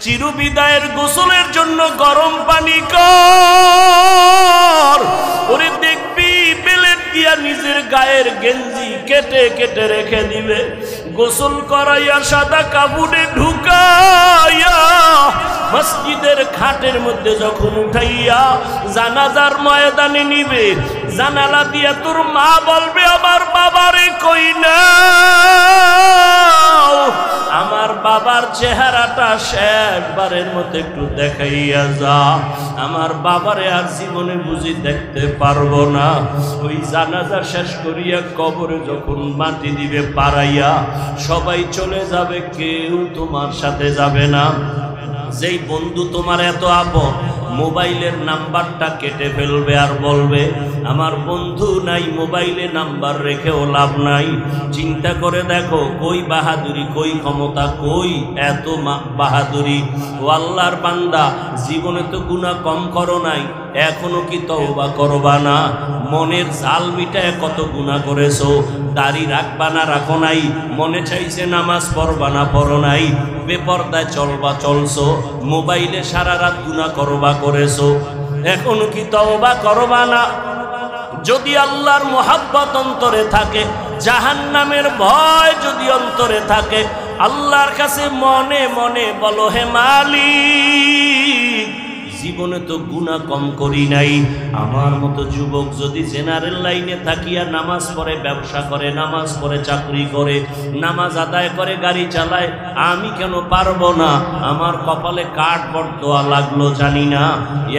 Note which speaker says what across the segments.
Speaker 1: চিরবিদায়ের গোসলের জন্য গরম পানি কর। ওরে দেখবি বেলেট দিয়া নিজের গায়ের গেঞ্জি কেটে কেটে রেখে দিবে, গোসল করাইয়া সাদা কাপড়ে ঢুকাইয়া মসজিদের খাটের মধ্যে যখন উঠাইয়া জানাজার ময়দানে নিবে, জানালা দিয়া তোর মা বলবে আমার বাবারে কই না, আমার বাবার চেহারাটা শেষবারের মতো একটু দেখাইয়া যা, আমার বাবারে আর জীবনে বুঝি দেখতে পারবো না। ওই জানাজা শেষ করিয়া কবরে যখন মাটি দিবে পাড়াইয়া সবাই চলে যাবে, কেউ তোমার সাথে যাবে না। যেই বন্ধু তোমার এত আপন মোবাইলের নাম্বারটা কেটে ফেলবে আর বলবে আমার বন্ধু নাই, মোবাইলে নাম্বার রেখেও লাভ নাই। চিন্তা করে দেখো কই বাহাদুরি, কই ক্ষমতা, কই এত বাহাদুরি। ও আল্লাহর বান্দা, জীবনে তো গুনাহ কম করো নাই, এখনো কি তওবা করবা না? মনের জাল মিটায় কত গুনাহ করেছো, দাড়ি রাখবা না রাখো নাই, মনে চাইছে নামাজ পড়বা না পড়ো নাই, বেপরদায় চলবা চলছো, মোবাইলে সারা রাত গুনাহ করবা করেছো, এখনো কি তওবা করবা না? যদি আল্লাহর মোহাব্বত অন্তরে থাকে, জাহান্নামের ভয় যদি অন্তরে থাকে, আল্লাহর কাছে মনে মনে বলো হে মালিক, জীবনে তো গুনাহ কম করি নাই। আমার মতো যুবক যদি জেনারেল লাইনে থাকিয়া নামাজ পড়ে, ব্যবসা করে, নামাজ পড়ে, চাকরি করে, নামাজ আদায় করে, গাড়ি চালায়, আমি কেন পারবো না? আমার কপালে কাঠ বর্দোয়া লাগলো জানি না।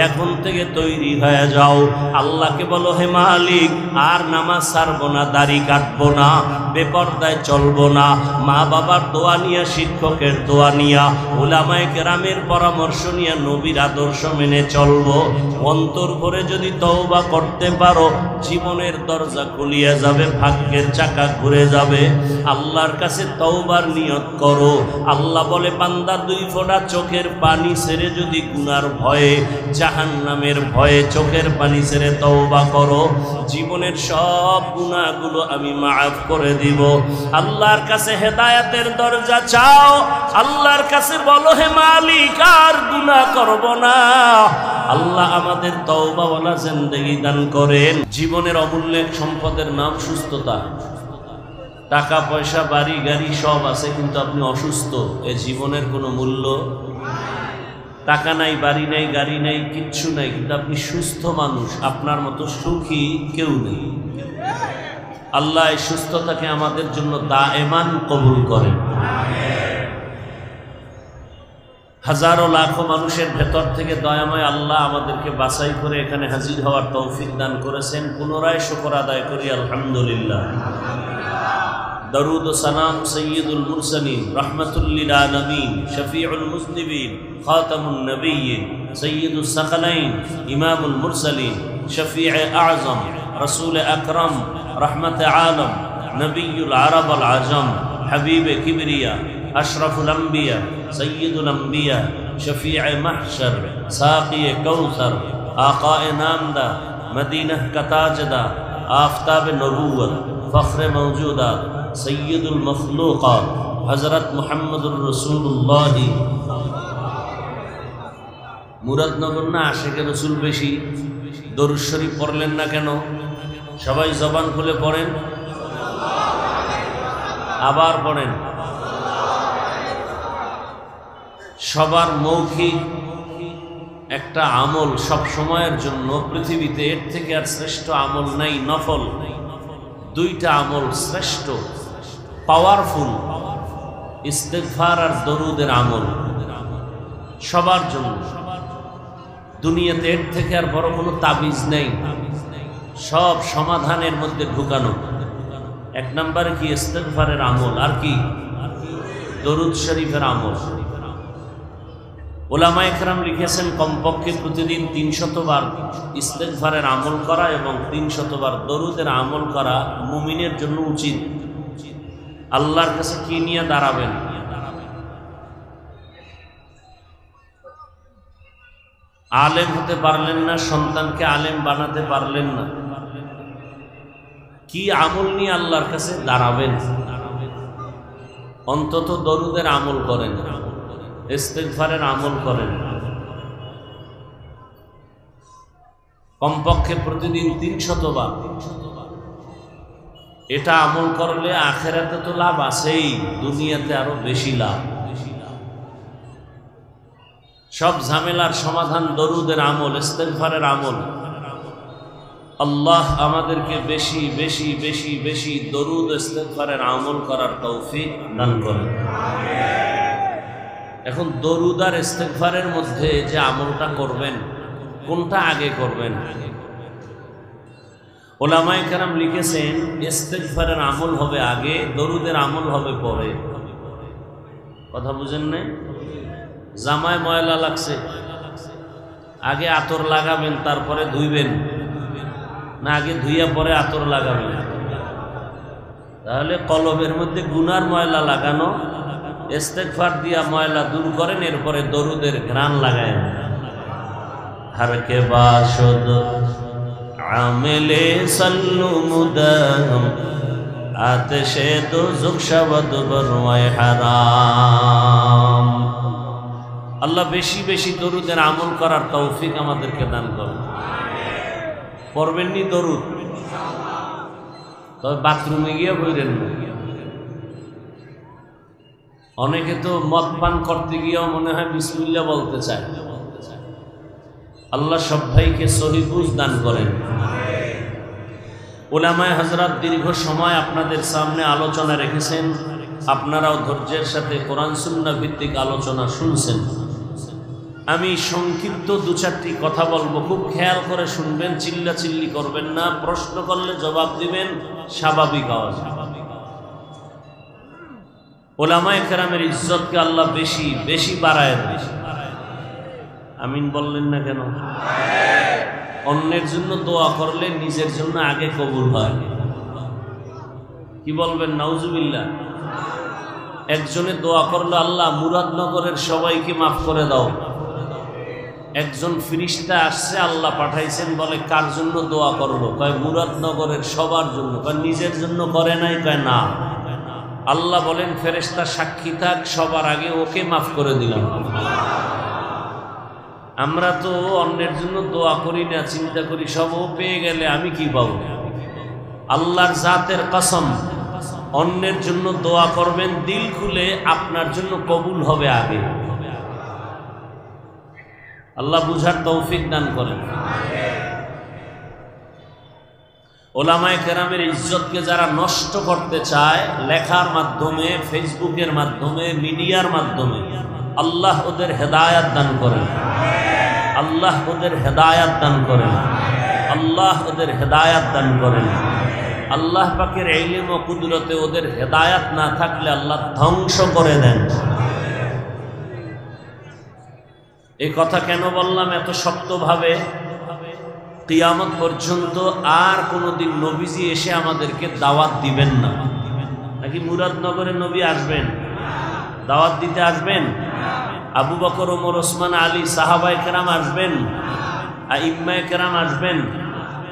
Speaker 1: এখন থেকে তৈরি হয়ে যাও, আল্লাহকে বলো হে মালিক আর নামাজ ছাড়বো না, দাড়ি কাটবো না, বেপরদায় চলবো না, মা বাবার দোয়া নিয়া, শিক্ষকের দোয়া নিয়া, উলামায়ে কেরামের পরামর্শ নিয়া, নবীর আদর্শ মেনে চলবো। অন্তর করে যদি তওবা করতে পারো, জীবনের দরজা খুলিয়া যাবে, ভাগ্যের চাকা ঘুরে যাবে। আল্লাহর কাছে তওবার নিয়ত করো। আল্লাহ বলে বান্দা দুই ফোঁটা চোখের পানি ছেড়ে যদি গুনার ভয়ে, জাহান্নামের ভয়ে চোখের পানি ছেড়ে তওবা করো, জীবনের সব গুনাহগুলো আমি মাফ করে দিব। আল্লাহর কাছে হেদায়েতের দরজা চাও, আল্লাহর কাছে বলো হে মালিক আর গুনাহ করব না। আল্লাহ আমাদের তওবাওয়ালা জিন্দেগি দান করেন। জীবনের অমূল্য সম্পদের নাম সুস্থতা। টাকা পয়সা বাড়ি গাড়ি সব আছে, কিন্তু আপনি অসুস্থ, এ জীবনের কোনো মূল্য। টাকা নাই, বাড়ি নাই, গাড়ি নাই, কিচ্ছু নাই, কিন্তু আপনি সুস্থ মানুষ, আপনার মতো সুখী কেউ নেই। আল্লাহ এই সুস্থতাকে আমাদের জন্য দায়েমান কবুল করেন। হাজারো লাখো মানুষের ভেতর থেকে দয়াময় আল্লাহ আমাদেরকে বাছাই করে এখানে হাজির হওয়ার তৌফিক দান করেছেন। পুনরায় শুকর আদায় করি আলহামদুলিল্লাহ। দরুদ ও সালাম সৈয়দুল মুরসালিন, রাহমাতুল লিল আলামিন, শফিউল মুজনিবিন, খাতামুন নবিয়্যিন, সৈয়দুস সাকালাইন, ইমামুল মুরসালিন, শফিয়ে আযম, রাসূল আকরাম, রহমতে আলম, নবিয়ুল আরব আল আজম, হাবিবে কিবরিয়া, अशरफुल अंबिया, सय्यदुल अंबिया, शफीअ महशर, साक़िए कौसर, आक़ाए नामदा, मदीना का ताजदा, आफ़ताब नबूवत, फ़ख्र मौजूदात, सय्यदुल मखलूक़ात, हज़रत मुहम्मदुर रसूलुल्लाह। मुरादनगर ना आशिके रसूल बेशी, दरूद शरीफ पढ़लेन ना केन? सबाई जबान खुले पढ़ेन, आबार पढ़ेन। সবার মৌখিক একটা আমল সব সময়ের জন্য পৃথিবীতে, এর থেকে আর শ্রেষ্ঠ আমল নাই। নফল দুইটা আমল শ্রেষ্ঠ, পাওয়ারফুল, ইস্তেগফার আর দরুদের আমল সবার জন্য। দুনিয়াতে এর থেকে আর বড় কোনো তাবিজ নেই, সব সমাধানের মধ্যে ঢুকানো। এক নম্বরে কি ইস্তেগফারের আমল, আর কি দরুদ শরীফের আমল। ওলামায়ে কেরাম লিখেছেন কমপক্ষে প্রতিদিন 300 বার ইস্তেগফারের আমল করা এবং 300 বার দরুদের আমল করা মুমিনের জন্য উচিত। আল্লাহর কাছে কি নিয়ে দাঁড়াবেন? আলেম হতে পারলেন না, সন্তানকে আলেম বানাতে পারলেন না, কি আমল নিয়ে আল্লাহর কাছে দাঁড়াবেন? অন্তত দরুদের আমল করেন। ইস্তেগফারের আমল করেন, কমপক্ষে প্রতিদিন 300 বার। এটা আমল করলে আখিরাতে তো লাভ আছেই, দুনিয়াতে আরো বেশি লাভ। সব ঝামেলার সমাধান দরুদের আমল, ইস্তেগফারের আমল। আল্লাহ আমাদেরকে বেশি বেশি বেশি বেশি দরুদ ইস্তেগফারের আমল করার তৌফিক দান করেন। এখন দরুদ আর ইস্তেগফারের মধ্যে যে আমলটা করবেন, কোনটা আগে করবেন? ওলামায়ে কেরাম লিখেছেন ইস্তেগফারের আমল হবে আগে, দরুদের আমল হবে পরে। কথা বুঝেন নাই? জামায় ময়লা লাগছে, আগে আতর লাগাবেন তারপরে ধুইবেন, না আগে ধুইয়া পরে আতর লাগাবেন? তাহলে কলবের মধ্যে গুনার ময়লা লাগানো, ইস্তেগফার দিয়া ময়লা দূর করেন, এরপরে দরুদের ঘ্রাণ লাগায়েন। হারকে বাসদ আমেলে সাল্লু মুদাম আতশে দোজখ শাবদ বরওয়ায় হারাম। আল্লাহ বেশি বেশি দরুদের আমল করার তৌফিক আমাদেরকে দান করুন। পড়বেননি দরুদ, তবে বাথরুমে গিয়ে বইরেন না। অনেকে তো মদ পান করতে গিয়েও মনে হয় বিসমিল্লাহ বলতে চায়। আল্লাহ সব ভাইকে সহি বুঝ দান করেন। উলামায়ে হযরত দীর্ঘ সময় আপনাদের সামনে আলোচনা রেখেছেন, আপনারাও ধৈর্যের সাথে কোরআন সুন্নাহ ভিত্তিক আলোচনা শুনছেন। আমি সংক্ষিপ্ত 2-4টি কথা বলবো, খুব খেয়াল করে শুনবেন, চিল্লাচিল্লি করবেন না, প্রশ্ন করলে জবাব দিবেন স্বাভাবিক আওয়াজ। উলামায়ে কেরামের ইজ্জতকে আল্লাহ বেশি বেশি বাড়ায় দেন। আমিন বললেন না কেন? অন্যের জন্য দোয়া করলে নিজের জন্য আগে কবুল হয়। কি বলবেন? নাউজুবিল্লাহ। একজনে দোয়া করলো, আল্লাহ মুরাদনগরের সবাইকে মাফ করে দাও। একজন ফেরেশতা আসছে, আল্লাহ পাঠাইছেন, বলে কার জন্য দোয়া করলো? কয় মুরাদনগরের সবার জন্য। কয় নিজের জন্য করে নাই? কয় না। আল্লাহ বলেন ফেরেশতা সাক্ষী থাক, সবার আগে ওকে মাফ করে দিলাম। আমরা তো অন্যের জন্য দোয়া করি না, চিন্তা করি সব ও পেয়ে গেলে আমি কি পাবো। আল্লাহর জাতের কসম, অন্যের জন্য দোয়া করবেন দিল খুলে, আপনার জন্য কবুল হবে আগে। আল্লাহ বুঝার তৌফিক দান করেন। ওলামায়ে কেরামের ইজ্জতকে যারা নষ্ট করতে চায় লেখার মাধ্যমে, ফেসবুকের মাধ্যমে, মিডিয়ার মাধ্যমে, আল্লাহ ওদের হেদায়াত দান করেন। আল্লাহ ওদের হেদায়াত দান করেন। আল্লাহ ওদের হেদায়াত দান করেন। আল্লাহ পাকের ইলম ও কুদরতে ওদের হেদায়াত না থাকলে আল্লাহ ধ্বংস করে দেন। এই কথা কেন বললাম এত শক্তভাবে? কিয়ামত পর্যন্ত আর কোনোদিন নবীজি এসে আমাদেরকে দাওয়াত দিবেন না। নাকি মুরাদনগরে নবী আসবেন, দাওয়াত দিতে আসবেন? আবু বকর, ওমর, ওসমান, আলী, সাহাবায়ে কেরাম আসবেন, আইম্মায়ে কেরাম আসবেন,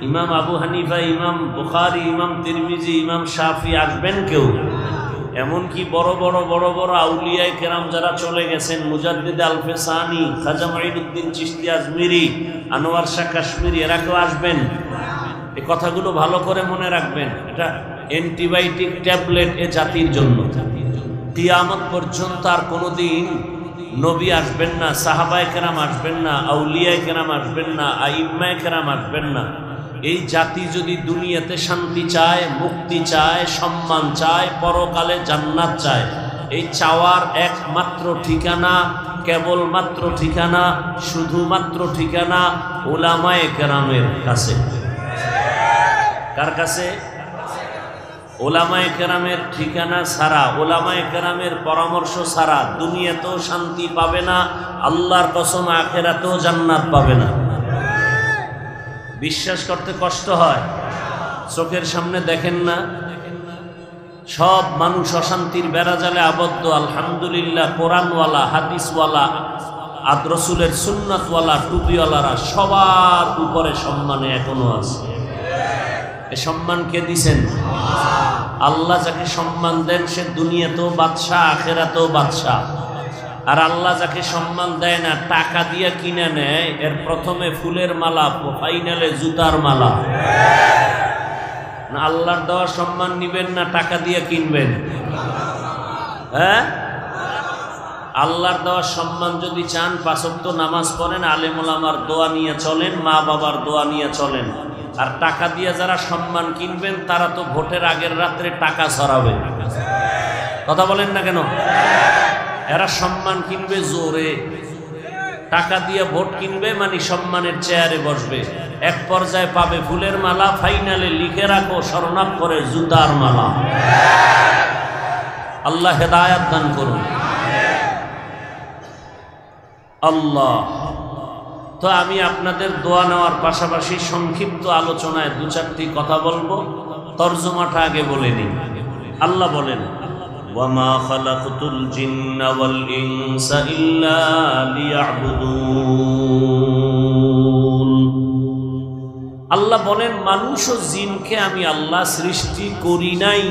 Speaker 1: ইমাম আবু হানিফা, ইমাম বুখারী, ইমাম তিরমিজি, ইমাম শাফি আসবেন কেউ? এমনকি বড় বড় বড় বড় আউলিয়ায়ে কেরাম যারা চলে গেছেন, মুজাদ্দিদ আল-ফেসানি, খাজা মুঈনুদ্দিন চিশতি আজমিরি, আনোয়ার শাহ কাশ্মীরি, এরা কেউ আসবেন? এই কথাগুলো ভালো করে মনে রাখবেন। এটা অ্যান্টিবায়োটিক ট্যাবলেট এ জাতির জন্য। কিয়ামত পর্যন্ত আর কোনোদিন নবী আসবেন না, সাহাবায়ে কেরাম আসবেন না, আউলিয়ায়ে কেরাম আসবেন না, আইম্মায়ে কেরাম আসবেন না। এই জাতি যদি দুনিয়াতে শান্তি চায়, মুক্তি চায়, সম্মান চায়, পরকালে জান্নাত চায়, এই চাওয়ার একমাত্র ঠিকানা, কেবলমাত্র ঠিকানা, শুধুমাত্র ঠিকানা উলামায়ে কেরামের কাছে। কার কাছে? উলামায়ে কেরামের ঠিকানা ছাড়া, উলামায়ে কেরামের পরামর্শ ছাড়া দুনিয়াতেও শান্তি পাবে না, আল্লাহর কসম আখিরাতেও জান্নাত পাবে না। বিশ্বাস করতে কষ্ট হয়। চোখের সামনে দেখেন না সব মানুষ অশান্তির বেড়াজালে আবদ্ধ, আলহামদুলিল্লাহ কোরআনওয়ালা, হাদিসওয়ালা, রসুলের সুন্নাতওয়ালা, টুপিওয়ালারা সবার উপরে সম্মানে এখনো আছে। এ সম্মান কে দিছেন? আল্লাহ যাকে সম্মান দেন সে দুনিয়াতেও বাদশাহ, আখিরাতেও বাদশাহ। আর আল্লাহ যাকে সম্মান দেয় না টাকা দিয়ে কিনে নেয়, এর প্রথমে ফুলের মালা, ফাইনালে জুতার মালা। না আল্লাহর দেওয়া সম্মান নিবেন না টাকা দিয়ে কিনবেন? হ্যাঁ, আল্লাহর দেওয়া সম্মান যদি চান 5 ওয়াক্ত নামাজ পড়েন, আলেম ওলামার দোয়া নিয়ে চলেন, মা বাবার দোয়া নিয়ে চলেন। আর টাকা দিয়ে যারা সম্মান কিনবেন তারা তো ভোটের আগের রাত্রে টাকা ছড়াবে। কথা বলেন না কেন? এরা সম্মান কিনবে জোরে, টাকা দিয়ে ভোট কিনবে, মানে সম্মানের চেয়ারে বসবে। এক পর্যায়ে পাবে ফুলের মালা, ফাইনালে লিখে রাখো শরণাক্ষরে জুতার মালা। আল্লাহ হেদায়াত দান করুন। আল্লাহ। তো আমি আপনাদের দোয়া নেওয়ার পাশাপাশি সংক্ষিপ্ত আলোচনায় 2-4টি কথা বলবো। তরজমাটা আগে বলে নিই। আল্লাহ বলেন, ওয়ামা খালাকতুল জিন্না ওয়াল ইনসা ইল্লা লিয়াবুদুন। আল্লাহ বলেন, মানুষ ও জিনকে আমি আল্লাহ সৃষ্টি করি নাই,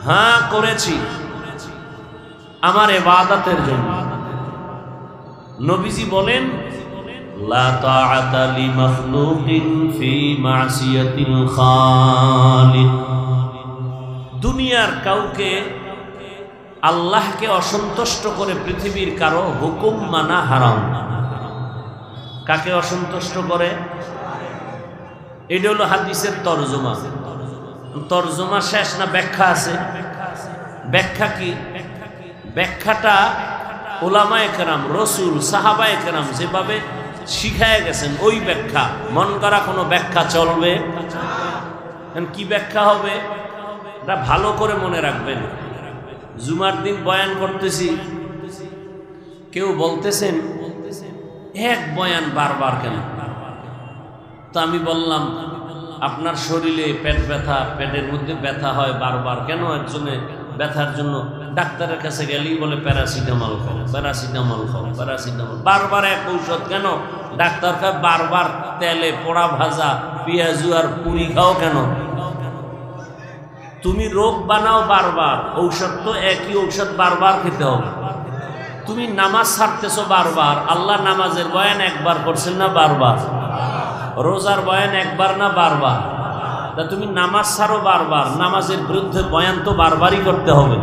Speaker 1: হ্যাঁ করেছি আমার ইবাদতের জন্য। নবীজি বলেন, লা তাআতা লিমাখলুকিন ফি মাসিয়াতিল খালিক। দুনিয়ার কাউকে আল্লাহকে অসন্তুষ্ট করে পৃথিবীর কারো হুকুম মানা হারাম। কাকে অসন্তুষ্ট করে? এটা হলো হাদিসের তরজমা। তরজমা শেষ না ব্যাখ্যা আছে? ব্যাখ্যা কি? ব্যাখ্যাটা উলামায়ে কেরাম, রসুল, সাহাবায়ে কেরাম যেভাবে শিখায় গেছেন ওই ব্যাখ্যা। মন করা কোনো ব্যাখ্যা চলবে? কি ব্যাখ্যা হবে এটা ভালো করে মনে রাখবেন। জুমার দিন বয়ান করতেছি, কেউ বলতেছেন এক বয়ান বারবার কেন? তো আমি বললাম, আপনার শরীরে পেট ব্যথা, পেটের মধ্যে ব্যথা হয় বারবার কেন? একজনে ব্যথার জন্য ডাক্তারের কাছে গেলেই বলে প্যারাসিটামল খাও, প্যারাসিটামল খাও, প্যারাসিটামল। বারবার এক ঔষধ কেন? ডাক্তার কয় বারবার তেলে পোড়া ভাজা পেঁয়াজু আর পুরি খাও কেন? তুমি রোগ বানাও বারবার, ঔষধ তো একই ঔষধ বারবার খেতে হবে। তুমি নামাজ ছাড়তেছো বারবার, আল্লাহ নামাজের বয়ান একবার করছেন না বারবার? রোজার বয়ান একবার না বারবার? তা তুমি নামাজ ছাড়ো বারবার, নামাজের বিরুদ্ধে বয়ান তো বারবারই করতে হবে।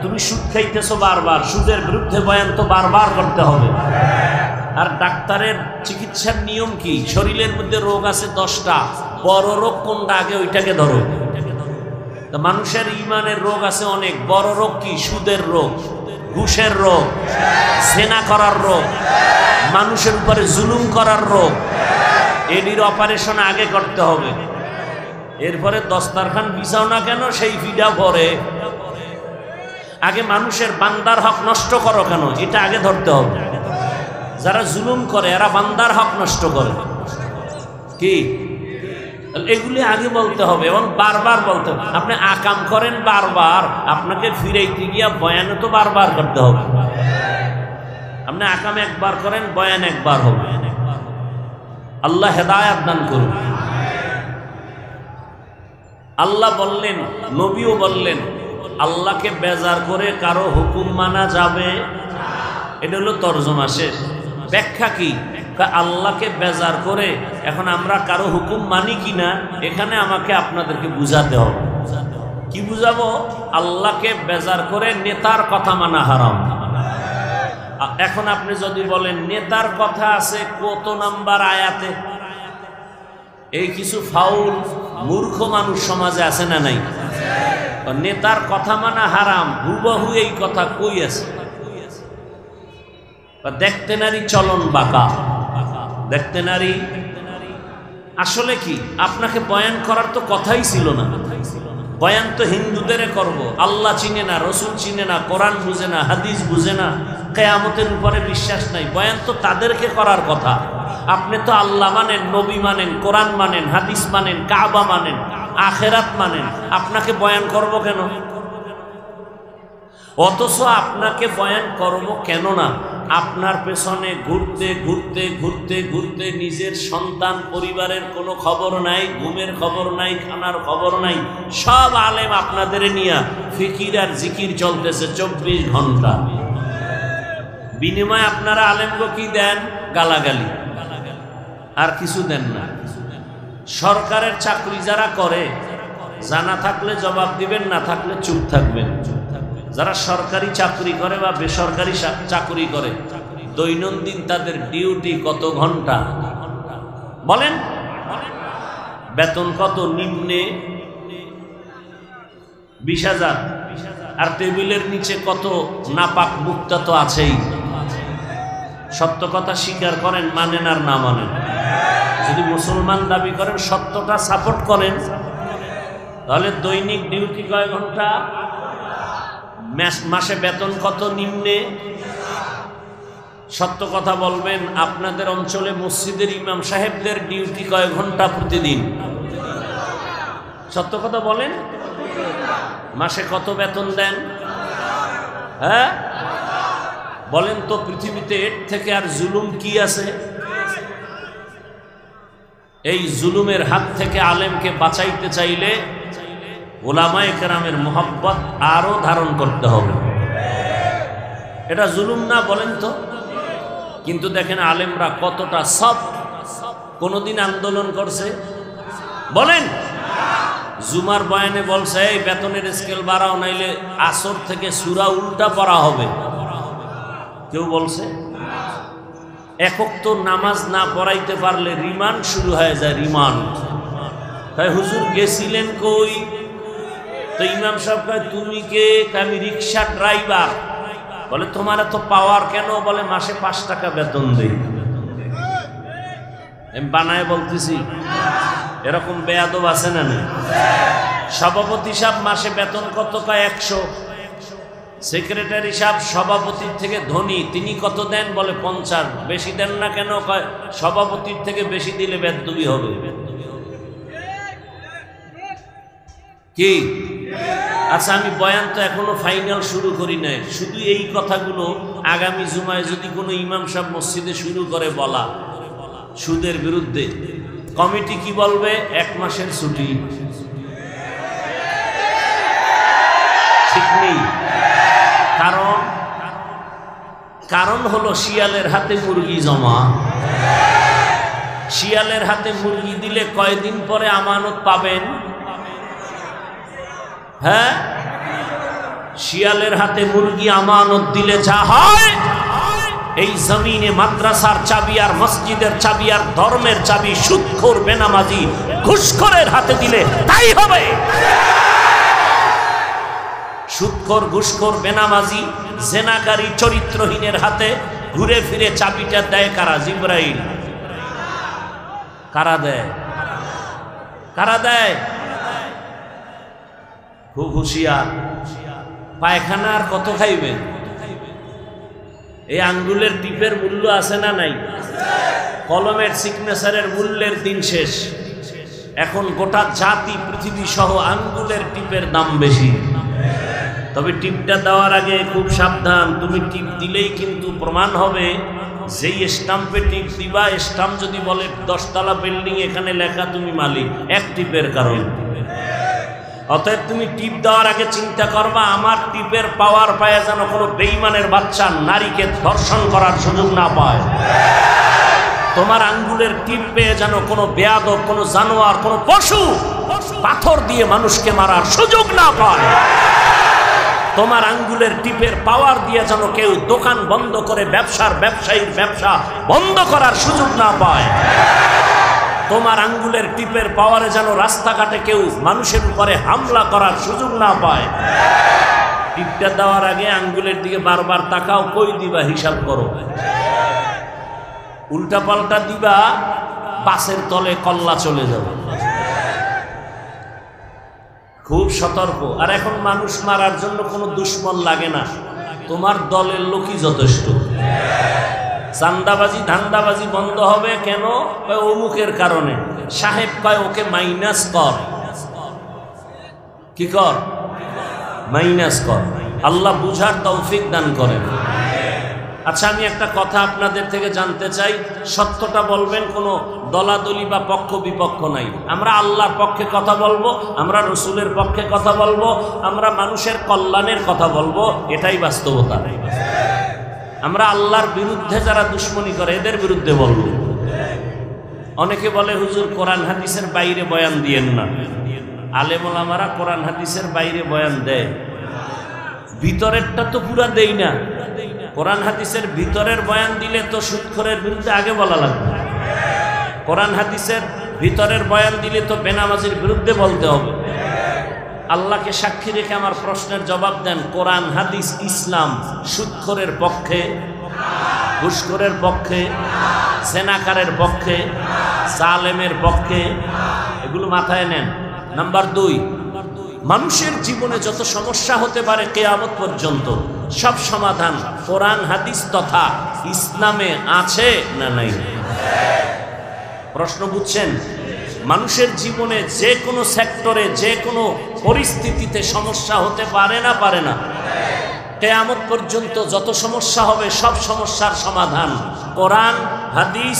Speaker 1: তুমি সুদ খাইতেছো বারবার, সুদের বিরুদ্ধে বয়ান তো বারবার করতে হবে। আর ডাক্তারের চিকিৎসার নিয়ম কি? শরীরের মধ্যে রোগ আছে 10টা, বড় রোগ কোনটা আগে ওইটাকে ধরো। তা মানুষের ইমানের রোগ আছে অনেক, বড় রোগ কি? সুদের রোগ, ঘুষের রোগ, জেনা করার রোগ, মানুষের উপরে জুলুম করার রোগ। এটির অপারেশন আগে করতে হবে। এরপরে দস্তারখান বিছাও না কেন, সেই ফিডা পরে। আগে মানুষের বান্দার হক নষ্ট করো কেন, এটা আগে ধরতে হবে। যারা জুলুম করে এরা বান্দার হক নষ্ট করে, কি এগুলি আগে বলতে হবে এবং বারবার বলতে হবে। আপনি আকাম করেন বারবার, আপনাকে ফিরাইতে গিয়া বয়ান তো বারবার করতে হবে। আপনি আকাম একবার করেন, বয়ান একবার হবে। আল্লাহ হেদায়াত দান করুন। আল্লাহ বললেন, নবীও বললেন, আল্লাহকে বেজার করে কারো হুকুম মানা যাবে। এটা হলো তরজমা শেষ। ব্যাখ্যা কি? আল্লাহকে বেজার করে এখন আমরা কারো হুকুম মানি কিনা, এখানে আমাকে আপনাদেরকে বুঝাতে হবে। কি বুঝাবো? আল্লাহকে বেজার করে নেতার কথা মানা হারাম। এখন আপনি যদি বলেন নেতার কথা আছে কত নাম্বার আয়াতে, এই কিছু ফাউল মূর্খ মানুষ সমাজে আছে না নাই? নেতার কথা মানা হারাম, হুবহু এই কথা কই আছে? দেখতে নারী চলন বাঁকা, দেখতে নারী। আসলে কি আপনাকে বয়ান করার তো কথাই ছিল না। বয়ান তো হিন্দুদের করব। আল্লাহ চিনে না, রসুল চিনে না, কোরআন বুঝে না, হাদিস বুঝে না, কিয়ামতের উপরে বিশ্বাস নাই। বয়ান তো তাদেরকে করার কথা। আপনি তো আল্লাহ মানেন, নবী মানেন, কোরআন মানেন, হাদিস মানেন, কাবা মানেন, আখেরাত মানেন। আপনাকে বয়ান করব কেন? অথচ আপনাকে বয়ান করব কেন না? আপনার পেছনে ঘুরতে ঘুরতে ঘুরতে ঘুরতে নিজের সন্তান পরিবারের কোনো খবর নাই, ঘুমের খবর নাই, খানার খবর নাই। সব আলেম আপনাদের নিয়ে ফিকির আর জিকির চলতেছে 24 ঘন্টা। বিনিময়ে আপনারা আলেমকে কি দেন? গালাগালি, আর কিছু দেন না। সরকারের চাকরি যারা করে, জানা থাকলে জবাব দিবেন, না থাকলে চুপ থাকবেন। যারা সরকারি চাকরি করে বা বেসরকারি চাকরি করে, দৈনন্দিন তাদের ডিউটি কত ঘন্টা বলেন? বেতন কত? নিম্নে 20,000, আর টেবিলের নিচে কত নাপাক মুক্তা তো আছেই। সত্য কথা স্বীকার করেন, মানেন আর না মানেন। যদি মুসলমান দাবি করেন, সত্যটা সাপোর্ট করেন, তাহলে দৈনিক ডিউটি কয় ঘন্টা? মাসে বেতন কত? নিম্নে। সত্য কথা বলবেন, আপনাদের অঞ্চলে মসজিদের ইমাম সাহেবদের ডিউটি কয় ঘন্টা প্রতিদিন? সত্য কথা বলেন, মাসে কত বেতন দেন? হ্যাঁ বলেন তো, পৃথিবীতে এর থেকে আর জুলুম কি আছে? এই জুলুমের হাত থেকে আলেমকে বাঁচাইতে চাইলে উলামায়ে কেরামের মোহাব্বত আরো ধারণ করতে হবে। এটা জুলুম না বলেন তো? কিন্তু দেখেন আলেমরা কতটা সফট। কোনদিন আন্দোলন করছে বলেন? জুমার বয়ানে বলছে এই বেতনের স্কেল বাড়াও, নাইলে আসর থেকে সূরা উল্টা পড়া হবে। কেউ বলছে? একক তো নামাজ না পড়াইতে পারলে রিমান্ড শুরু হয়ে যায়, রিমান্ড। তাই হুজুর গেছিলেন কই? তো ইমাম সাহেব কয় তুমি কে? আমি রিক্সা ড্রাইভার। বলে তোমার এত পাওয়ার কেন? বলে মাসে 5 টাকা বেতন দেই। আমি বানায় বলতেছি, এরকম বেয়াদব আছে না? সভাপতি সাহেব মাসে বেতন কত? কয় 100। সেক্রেটারি সাহেব সভাপতির থেকে ধনী, তিনি কত দেন? বলে 50। বেশি দেন না কেন? কয় সভাপতির থেকে বেশি দিলে বেদবি হবে। কি? আচ্ছা, আমি বয়ান তো এখনো ফাইনাল শুরু করি নাই। শুধু এই কথাগুলো আগামী জুমায় যদি কোনো ইমাম সাহেব মসজিদে শুরু করে বলা সুদের বিরুদ্ধে, কমিটি কি বলবে? 1 মাসের ছুটি। ঠিক নেই? কারণ হলো শিয়ালের হাতে মুরগি জমা। শিয়ালের হাতে মুরগি দিলে কয়দিন পরে আমানত পাবেন? হ্যাঁ, শিয়ালের হাতে মুরগি আমানত দিলে যা হয়, এই জমিনে মাদ্রাসার চাবি আর মসজিদের চাবি আর ধর্মের চাবি সুদখোর বেনামাজি ঘুষখোরের হাতে দিলে তাই হবে। সুদখোর, ঘুষখোর, বেনামাজি, জেনাকারী, চরিত্রহীনের হাতে ঘুরে ফিরে চাবিটা দেয় কারা? জিবরাইল। কারা দেয়? কারা দেয়? খুব হুঁশিয়ার। পায়খানা আর কত খাইবেন? এই আঙ্গুলের টিপের মূল্য আছে না নাই? কলমের সিগনেচারের মূল্যের দিন শেষ। এখন গোটা জাতি, পৃথিবী সহ আঙ্গুলের টিপের দাম বেশি। তবে টিপটা দেওয়ার আগে খুব সাবধান। তুমি টিপ দিলেই কিন্তু প্রমাণ হবে, যেই স্টাম্পে টিপ দিবা, স্টাম্প যদি বলে 10 তলা বিল্ডিং, এখানে লেখা তুমি মালিক, 1 টিপের কারণে। অতএব তুমি টিপ দেওয়ার আগে চিন্তা করবা, আমার টিপের পাওয়ার পায় যেন কোনো বেঈমানের বাচ্চা নারীকে ধর্ষণ করার সুযোগ না পায়। তোমার আঙ্গুলের টিপ পেয়ে যেন কোনো বেয়াদব, কোনো জানোয়ার, কোনো পশু পাথর দিয়ে মানুষকে মারার সুযোগ না পায়। তোমার আঙ্গুলের টিপের পাওয়ার দিয়ে যেন কেউ দোকান বন্ধ করে ব্যবসায়ীর ব্যবসা বন্ধ করার সুযোগ না পায়। তোমার আঙ্গুলের টিপের পাওয়ারে যেন রাস্তাঘাটে কেউ মানুষের উপরে হামলা করার সুযোগ না পায়। টিপটা দেওয়ার আগে আঙ্গুলের দিকে বারবার তাকাও, কই দিবা হিসাব করো। উল্টা পাল্টা দিবা, বাসের তলে কল্লা চলে যাবে। খুব সতর্ক। আর এখন মানুষ মারার জন্য কোনো দুশ্মন লাগে না, তোমার দলের লোকই যথেষ্ট। চান্দাবাজি, ধান্দাবাজি বন্ধ হবে কেন? অমুকের কারণে। সাহেব কয় ওকে মাইনাস কর। কি কর? মাইনাস কর। আল্লাহ বুঝার তৌফিক দান করেন। আচ্ছা, আমি একটা কথা আপনাদের থেকে জানতে চাই, সত্যটা বলবেন, কোনো দলাদলি বা পক্ষ বিপক্ষ নাই। আমরা আল্লাহর পক্ষে কথা বলবো, আমরা রসুলের পক্ষে কথা বলবো, আমরা মানুষের কল্যাণের কথা বলবো, এটাই বাস্তবতা। আমরা আল্লাহর বিরুদ্ধে যারা দুশ্মনী করে এদের বিরুদ্ধে বলবো। অনেকে বলে হুজুর কোরআন হাদিসের বাইরে বয়ান দিয়েন না। আলেম ওলামারা কোরআন হাদিসের বাইরে বয়ান দেয়, ভিতরেরটা তো পুরা দেই না। কোরআন হাদিসের ভিতরের বয়ান দিলে তো সুদখোরের বিরুদ্ধে আগে বলা লাগবে। কোরআন হাদিসের ভিতরের বয়ান দিলে তো বেনামাজির বিরুদ্ধে বলতে হবে। আল্লাহকে সাক্ষী রেখে আমার প্রশ্নের জবাব দেন, কোরআন হাদিস ইসলাম সুদখোরের পক্ষে, ঘুষখোরের পক্ষে, সেনাকারের পক্ষে, জালেমের পক্ষে? এগুলো মাথায় নেন। নাম্বার 2, মানুষের জীবনে যত সমস্যা হতে পারে কিয়ামত পর্যন্ত সব সমাধান কোরআন হাদিস তথা ইসলামে আছে না নাই? প্রশ্ন বুঝছেন? মানুষের জীবনে যে কোনো সেক্টরে যে কোনো পরিস্থিতিতে সমস্যা হতে পারে না? পারে না। কিয়ামত পর্যন্ত যত সমস্যা হবে সব সমস্যার সমাধান কোরআন হাদিস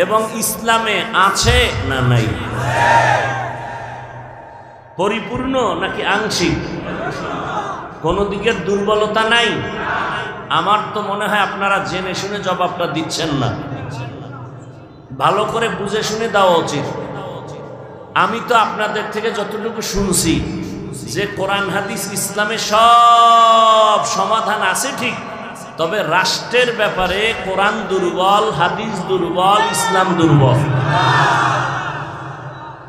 Speaker 1: এবং ইসলামে আছে না নাই? পরিপূর্ণ নাকি আংশিক? কোনো দিকের দুর্বলতা নাই? আমার তো মনে হয় আপনারা জেনে শুনে জবাবটা দিচ্ছেন না। ভালো করে বুঝে শুনে দেওয়া উচিত। আমি তো আপনাদের থেকে যতটুকু শুনছি যে কোরআন হাদিস ইসলামে সব সমাধান আছে ঠিক, তবে রাষ্ট্রের ব্যাপারে কোরআন দুর্বল, হাদিস দুর্বল, ইসলাম দুর্বল।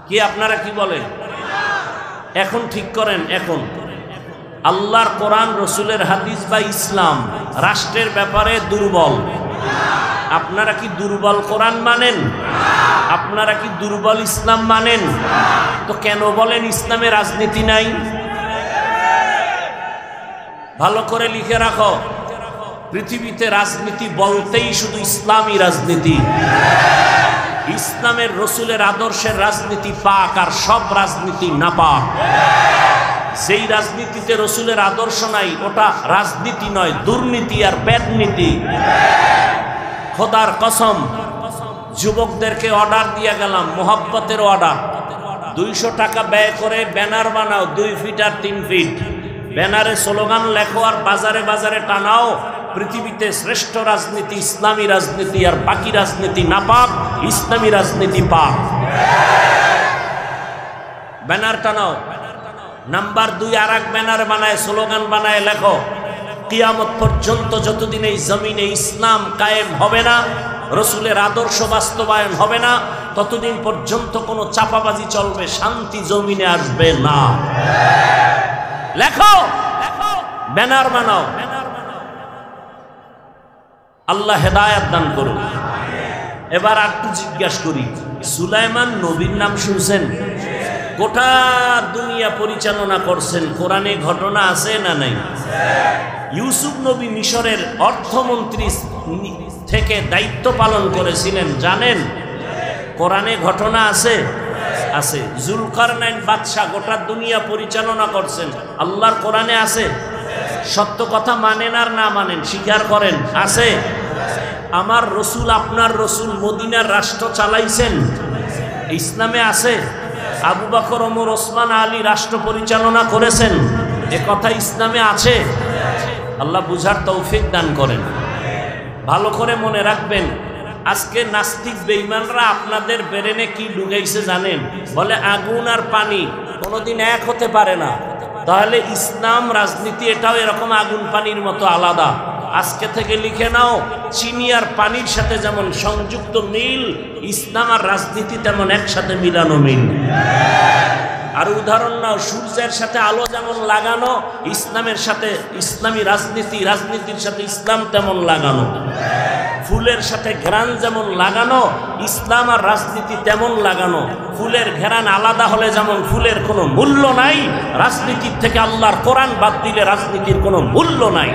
Speaker 1: কি আপনারা কি বলেন? এখন ঠিক করেন। এখন আল্লাহর কোরআন, রসুলের হাদিস বা ইসলাম রাষ্ট্রের ব্যাপারে দুর্বল। আপনারা কি দুর্বল কোরআন মানেন? আপনারা কি দুর্বল ইসলাম মানেন? তো কেন বলেন ইসলামে রাজনীতি নাই? ভালো করে লিখে রাখো, পৃথিবীতে রাজনীতি বলতেই শুধু ইসলামী রাজনীতি। ইসলামের রসুলের আদর্শের রাজনীতি পাক, আর সব রাজনীতি নাপাক। যেই রাজনীতিতে রসুলের আদর্শ নাই ওটা রাজনীতি নয়, দুর্নীতি আর ব্যাদনীতি। খোদার কসম, যুবকদেরকে অর্ডার দিয়ে গেলাম, মোহাব্বতের অর্ডার, 200 টাকা ব্যয় করে ব্যানার বানাও 2 ফিট আর 3 ফিট, ব্যানারে স্লোগান লেখো আর বাজারে বাজারে টানাও পৃথিবীতে শ্রেষ্ঠ রাজনীতি ইসলামী রাজনীতি, আর বাকি রাজনীতি নাপাক, ইসলামী রাজনীতি পাক। ব্যানার টানাও। নাম্বার 2, আর এক ব্যানার বানায় স্লোগান বানায় লেখো, কিয়ামত পর্যন্ত যতদিন এই জমিনে ইসলাম কায়েম হবে না, রসুলের আদর্শ বাস্তবায়ন হবে না, ততদিন পর্যন্ত কোনো চাপাবাজি চলবে, শান্তি জমিনে আসবে না। লেখো, ব্যানার বানাও। আল্লাহ হেদায়েত দান করুন। এবার একটু জিজ্ঞাসা করি, সুলাইমান নবীর নাম শুনছেন? গোটা দুনিয়া পরিচালনা করছেন, কোরআনে ঘটনা আছে না নাই? ইউসুফ নবী মিশরের অর্থমন্ত্রী থেকে দায়িত্ব পালন করেছিলেন, জানেন? কোরআনে ঘটনা আছে? আছে। জুলকারনাইন বাদশা গোটা দুনিয়া পরিচালনা করছেন, আল্লাহর কোরআনে আছে। সত্য কথা মানেন আর না মানেন, স্বীকার করেন, আছে। আমার রসুল, আপনার রসুল মদিনার রাষ্ট্র চালাইছেন, ইসলামে আছে। আবু বকর, ওমর, ওসমান, আলী রাষ্ট্র পরিচালনা করেছেন, এ কথা ইসলামে আছে। আল্লাহ বুঝার তৌফিক দান করেন। ভালো করে মনে রাখবেন, আজকে নাস্তিক বেঈমানরা আপনাদের ব্রেনে কি ঢুকাইছে জানেন? বলে আগুন আর পানি কোনোদিন এক হতে পারে না। তাহলে ইসলাম রাজনীতি এটাও এরকম আগুন পানির মতো আলাদা। আজকে থেকে লিখে নাও, চিনি আর পানির সাথে যেমন সংযুক্ত মিল, ইসলাম আর রাজনীতি তেমন একসাথে মিলানো মিল। আর উদাহরণ নাও, সূর্যের সাথে আলো যেমন লাগানো, ইসলামের সাথে ইসলামী রাজনীতি, রাজনীতির সাথে ইসলাম তেমন লাগানো। ফুলের সাথে ঘ্রাণ যেমন লাগানো, ইসলাম আর রাজনীতি তেমন লাগানো। ফুলের ঘ্রাণ আলাদা হলে যেমন ফুলের কোনো মূল্য নাই, রাজনীতির থেকে আল্লাহর কোরআন বাদ দিলে রাজনীতির কোনো মূল্য নাই।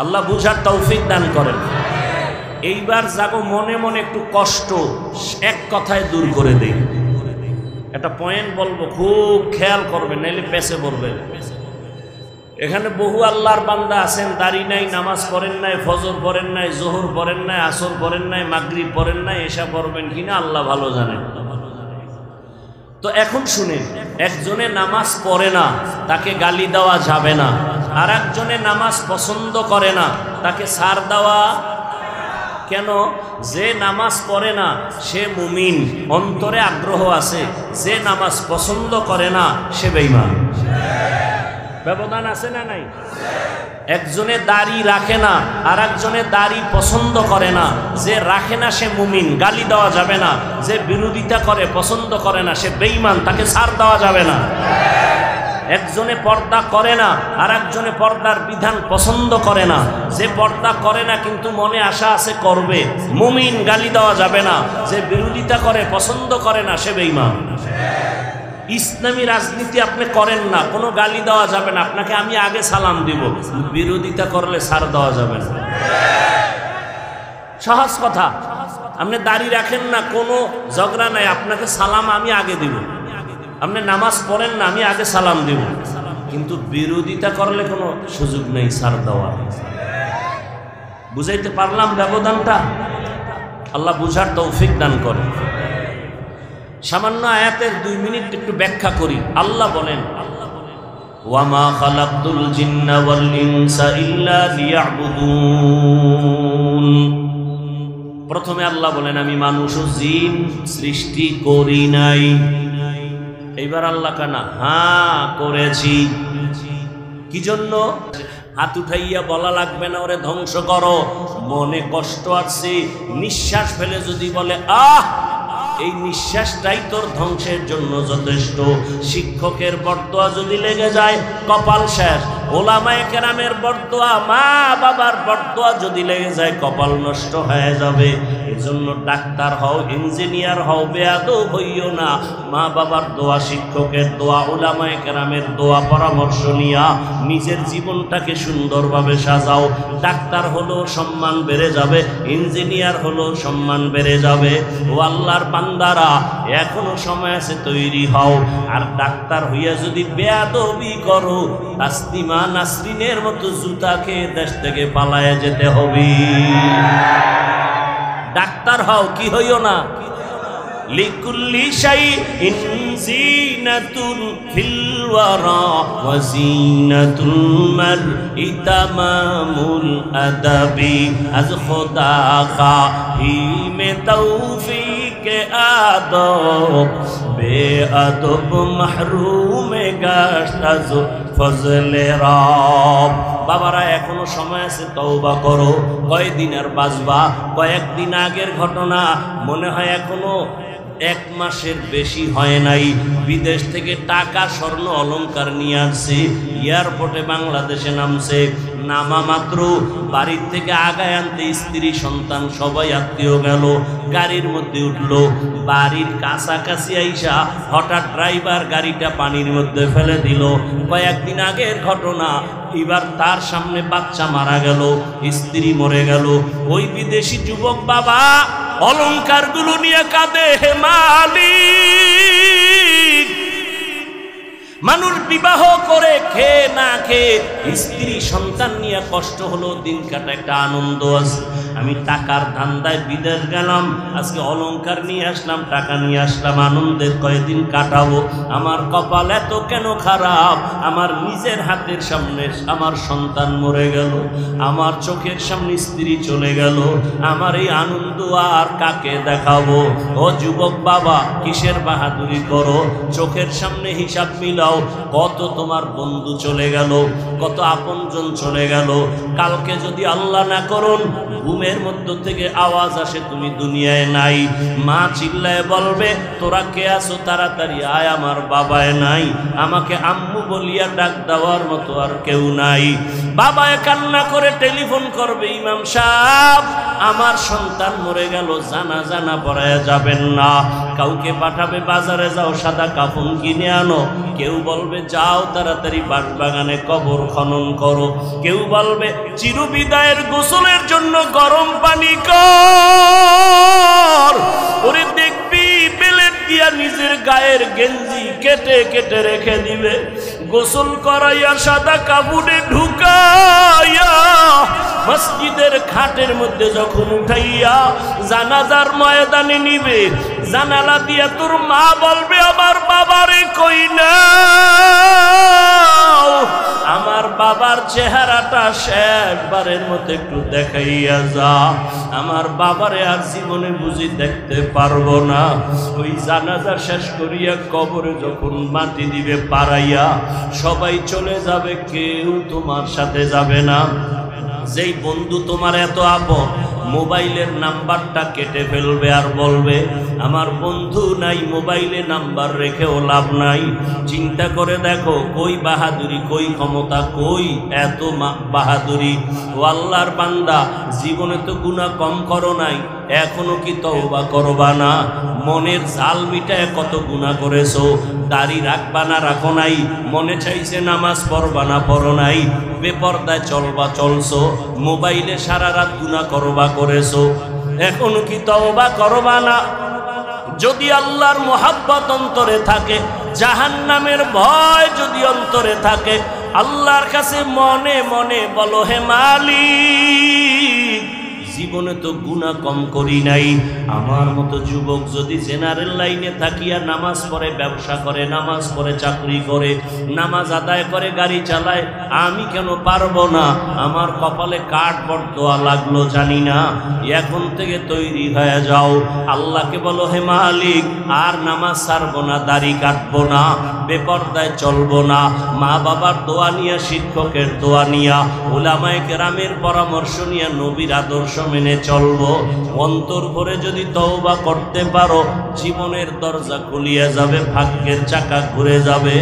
Speaker 1: আল্লাহ বুঝার তৌফিক দান করেন। এইবার যাগো মনে মনে একটু কষ্ট এক কথায় দূর করে দেই। একটা পয়েন্ট বলবো, খুব খেয়াল করবেন, নাইলে পেছে পড়বেন। এখানে বহু আল্লাহর বান্দা আছেন, দাড়ি নাই, নামাজ পড়েন নাই, ফজর পড়েন নাই, জোহর পড়েন নাই, আসর পড়েন নাই, মাগরিব পড়েন নাই, এশা পড়বেন কিনা আল্লাহ ভালো জানেন। তো এখন শুনেন, একজনে নামাজ পড়ে না, তাকে গালি দেওয়া যাবে না, আর একজনে নামাজ পছন্দ করে না, তাকে ছাড় দেওয়া কেন? যে নামাজ পড়ে না সে মুমিন, অন্তরে আগ্রহ আছে। যে নামাজ পছন্দ করে না সে বেঈমান। ব্যবধান আছে না নাই? একজনে দাড়ি রাখে না, আর একজনে দাড়ি পছন্দ করে না। যে রাখে না সে মুমিন, গালি দেওয়া যাবে না। যে বিরোধিতা করে, পছন্দ করে না, সে বেঈমান, তাকে ছাড় দেওয়া যাবে না। একজনে পর্দা করে না, আর একজনে পর্দার বিধান পছন্দ করে না। যে পর্দা করে না কিন্তু মনে আশা আছে করবে, মুমিন, গালি দেওয়া যাবে না। যে বিরোধিতা করে, পছন্দ করে না, সে বেঈমান। ইসলামী রাজনীতি আপনি করেন না, কোনো গালি দেওয়া যাবে না, আপনাকে আমি আগে সালাম দিব। বিরোধিতা করলে ছাড় দেওয়া যাবে না। সহজ কথা। আপনি দাড়ি রাখেন না, কোনো ঝগড়া নাই, আপনাকে সালাম আমি আগে দিব। আপনি নামাজ পড়েন না, আমি আগে সালাম দিব। কিন্তু বিরোধিতা করলে কোনো সুযোগ নেই ছাড় দেওয়া। বুঝাইতে পারলাম ব্যবধানটা? আল্লাহ বুঝার তৌফিক দান করে। সামান্য আয়াতের 2 মিনিট একটু ব্যাখ্যা করি। আল্লাহ বলেন, ওয়ামা খালাকতুল জিন্না ওয়াল ইনসা ইল্লা লিয়াবুদুন। প্রথমে আল্লাহ বলেন আমি মানুষ ও জিন সৃষ্টি করি নাই। এইবার আল্লাহ কানা, হ্যাঁ করেছি। কি জন্য? হাত উঠাইয়া বলা লাগবে না ওরে ধ্বংস করো, মনে কষ্ট আছে, নিঃশ্বাস ফেলে যদি বলে আহ, এই নিঃশ্বাসটাই তোর ধ্বংসের জন্য যথেষ্ট। শিক্ষকের বরদোয়া যদি লেগে যায় কপাল শেষ। ওলামায়ে কেরামের বরদোয়া, মা বাবার বরদোয়া যদি লেগে যায় কপাল নষ্ট হয়ে যাবে। এজন্য ডাক্তার হও, ইঞ্জিনিয়ার হও, বেয়াদব হইও না। মা বাবার দোয়া, শিক্ষকের দোয়া, ওলামায়ে কেরামের দোয়া পরামর্শ নিয়া নিজের জীবনটাকে সুন্দরভাবে সাজাও। ডাক্তার হলো সম্মান বেড়ে যাবে, ইঞ্জিনিয়ার হলো সম্মান বেড়ে যাবে। ও আল্লাহর বান্দারা, এখনো সময় আছে, তৈরি হও। আর ডাক্তার হইয়া যদি বেয়াদবি করো, তাসলিমা নাসরিনের মতো জুতা খেয়ে দেশ থেকে পালায়া যেতে হবে। ডাক্তার হও, কি হইও না। লিকুল্লি শাইইন জিনাতুন ফিল ওয়ারা ওয়া জিনাতুল মারই তামামুল আদাবি। আজ খোদা খাহিমে তৌফিকে আদব, বেআদব মাহরুমে গাশত আজ ফজলে রব। বাবারা, এখনো সময় আছে, তওবা করো। কয়দিন আর বাঁচবা? কয়েকদিন আগের ঘটনা, মনে হয় এখনো 1 মাসের বেশি হয় নাই। বিদেশ থেকে টাকা, স্বর্ণ, অলংকার নিয়ে আসছে, এয়ারপোর্টে বাংলাদেশে নামছে। নামা মাত্র বাড়ির থেকে আগায় আনতে স্ত্রী, সন্তান সবাই আত্মীয় গেল, গাড়ির মধ্যে উঠলো। বাড়ির কাছাকাছি আইসা হঠাৎ ড্রাইভার গাড়িটা পানির মধ্যে ফেলে দিল। কয়েকদিন আগের ঘটনা। এবার তার সামনে বাচ্চা মারা গেল, স্ত্রী মরে গেল। ওই বিদেশি যুবক বাবা অলংকারগুলো নিয়ে কাঁদে, হে মালিক। মানুষ বিবাহ করে, খেয়ে না খেয়ে, স্ত্রী সন্তান নিয়ে কষ্ট হলো, দিন কাটা, একটা আনন্দ আছে। আমি টাকার ধান্দায় বিদেশ গেলাম, আজকে অলংকার নিয়ে আসলাম, টাকা নিয়ে আসলাম, আনন্দের কয়েকদিন কাটাবো। আমার কপাল এত কেন খারাপ? আমার নিজের হাতের সামনে আমার সন্তান মরে গেল, আমার চোখের সামনে স্ত্রী চলে গেল। আমার এই আনন্দ আর কাকে দেখাবো? ও যুবক বাবা, কিসের বাহাদুরি করো? চোখের সামনে হিসাব মিলাও। কত তোমার বন্ধু চলে গেল, কত আপনজন চলে গেল। কালকে যদি আল্লাহ না করুন ঘুমের মধ্য থেকে আওয়াজ আসে তুমি দুনিয়ায় নাই, মা চিল্লায় বলবে তোরা কে আছো, তাড়াতাড়ি আয়, আমার বাবায় নাই, আমাকে আম্মু বলিয়া ডাক দেওয়ার মতো আর কেউ নাই। বাবায় কান্না করে টেলিফোন করবে, ইমাম সাহেব আমার সন্তান মরে গেল, জানাজা না পড়ায়া যাবেন না। কাউকে পাঠাবে বাজারে যাও সাদা কাফন কিনে আনো। কেউ বলবে যাও তাড়াতাড়ি বাগানে কবর খনন করো। কেউ বলবে চিরবিদায়ের গোসলের জন্য গরম পানি কর। ওরে দেখবি বেলেট দিয়া নিজের গায়ের গেঞ্জি কেটে কেটে রেখে দিবে, গোসল করাইয়া সাদা কাপড়ে ঢুকাইয়া মসজিদের খাটের মধ্যে যখন উঠাইয়া জানাজার ময়দানে নিবে, জানালা দিয়া তোর মা বলবে আমার বাবারে কই না, আমার বাবার চেহারাটা শেষবারের মতো একটু দেখাইয়া যা, আমার বাবারে আর জীবনে বুঝি দেখতে পারবো না। ওই জানাজা শেষ করিয়া কবরে যখন মাটি দিবে পাড়াইয়া সবাই চলে যাবে, কেউ তোমার সাথে যাবে না। যেই বন্ধু তোমার এত আপন মোবাইলের নাম্বারটা কেটে ফেলবে আর বলবে আমার বন্ধু নাই, মোবাইলে নাম্বার রেখেও লাভ নাই। চিন্তা করে দেখো কই বাহাদুরি, কই ক্ষমতা, কই এত বাহাদুরি। ও আল্লাহর বান্দা, জীবনে তো গুনাহ কম করো নাই, এখনো কি তওবা করবা না? মনের জাল মিটায় কত গুনাহ করেছো, দাড়ি রাখবা না রাখো নাই, মনে চাইছে নামাজ পড়বা না পড়ো নাই, বেপরদায় চলবা চলছো, মোবাইলে সারা রাত গুনাহ করবা করেছো, এখনো কি তওবা করবা না? যদি আল্লাহর মোহাব্বত অন্তরে থাকে, জাহান্নামের ভয় যদি অন্তরে থাকে, আল্লাহর কাছে মনে মনে বলো হে মালিক, জীবনে তো গুনাহ কম করি নাই। আমার মতো যুবক যদি জেনারেল লাইনে থাকিয়া নামাজ পড়ে, ব্যবসা করে, নামাজ পড়ে, চাকরি করে, নামাজ আদায় করে, গাড়ি চালায়, আমি কেন পারবো না? আমার কপালে কাঠ বর্দোয়া লাগলো জানি না। এখন থেকে তৈরি হয়ে যাও, আল্লাহকে বলো হে মালিক আর নামাজ ছাড়বো না, দাড়ি কাটবো না, বেপরদায় চলবো না, মা বাবার দোয়া নিয়া, শিক্ষকের দোয়া নিয়া, উলামায়ে কেরামের পরামর্শ নিয়ে নবীর আদর্শ মেনে চলবো। অন্তর ভরে যদি তওবা করতে পারো, জীবনের দরজা খুলিয়া যাবে, ভাগ্যের চাকা ঘুরে যাবে।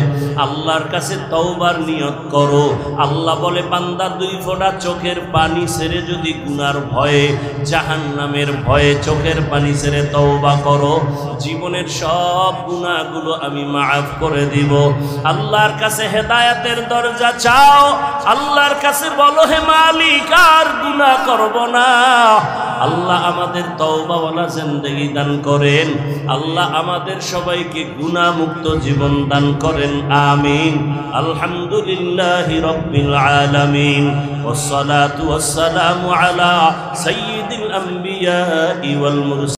Speaker 1: আল্লাহর কাছে তওবার নিয়ত করো। আল্লাহ বলে বান্দা দুই ফোঁটা চোখের পানি ছেড়ে যদি গুনার ভয়ে, জাহান্নামের ভয়ে চোখের পানি ছেড়ে তওবা করো, জীবনের সব গুনাহগুলো আমি মাফ করে দিব। আল্লাহর কাছে হেদায়েতের দরজা চাও, আল্লাহর কাছে বলো হে মালিক আর গুনাহ করব না। আল্লাহ আমাদের তওবাওয়ালা জিন্দেগি দান করেন, আল্লাহ আমাদের সবাইকে গুনাহ মুক্ত জীবন দান করেন, আমিন। আলহামদুলিল্লাহি রাব্বিল আলামিন, ওয়াসসালাতু ওয়াসসালামু আলা সাইয়্যিদিল আমবিয়াই ওয়াল মুরসালিন।